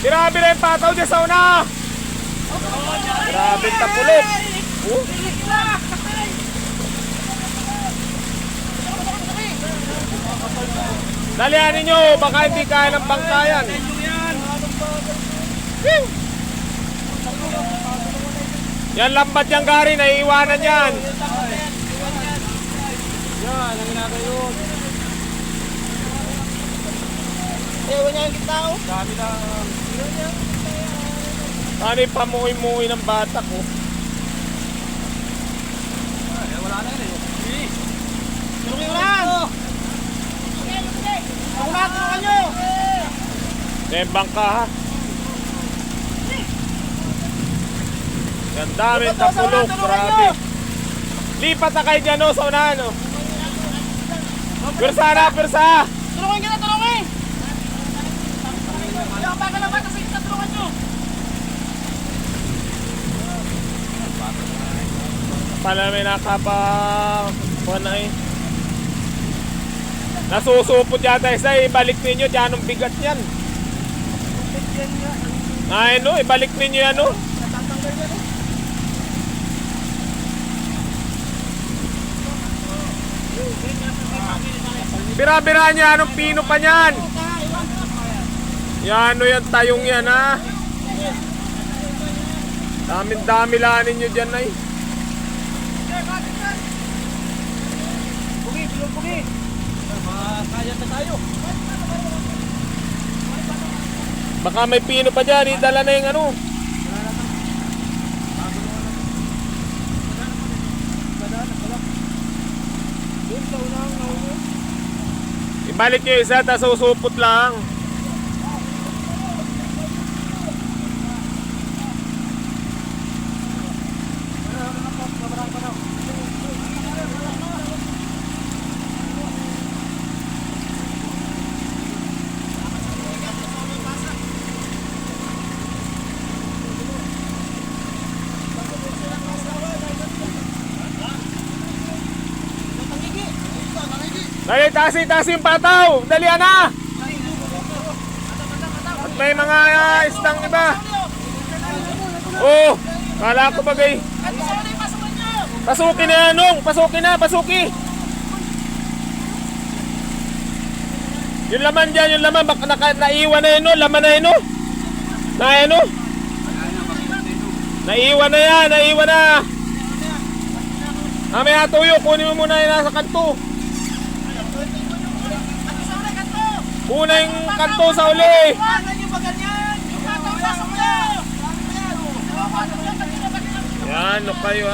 Grabe na yung pataw dyan sa una. Grabe yung tapulit. Dalihanin nyo, baka hindi kaya ng bangkayan. Yan lambat yung gari, naiiwanan yan. Yan, ang ginagayon. Ewan niya yung kita oh. Dami na. Ano yung pamuhi-muhi ng bata ko? Wala na yun eh. Tulungan lang! Tulungan nyo! Tembang ka ha. Yan dami tapulok, grabe. Lipat na kayo dyan no, sa unahan no. Pirsa na, pirsa! Tulungan kita, tulungan! Yung baga na bata sa kita, tulungan nyo! Pala may nakapa... Kuha na eh. Nasusupot yata isa, ibalik ninyo dyan ang bigat yan. Ay no, ibalik ninyo yan no. Bira-bira niya, anong pino pa niyan? Yan o yan, tayong yan ha. Dami lanin nyo dyan ay. Bugi, bilog bugi. Kaya na tayo. Baka may pino pa dyan, idala na yung ano. Ibalik nyo isa, tas susupot lang. Dali, tasi yung pataw. Dali na. At may mga istang iba. Oh, kala ko bagay. Pasukin na yan, Nong. Pasukin na, pasuki. Yung laman dyan, yung laman. Baka naiwan na yun, no? Laman na yun, no? Na yun, no? Naiwan na yan, naiwan na. May tuyo, kunin mo muna yung nasa kanto. Una yung kanto sa uli. Yan, no kayo.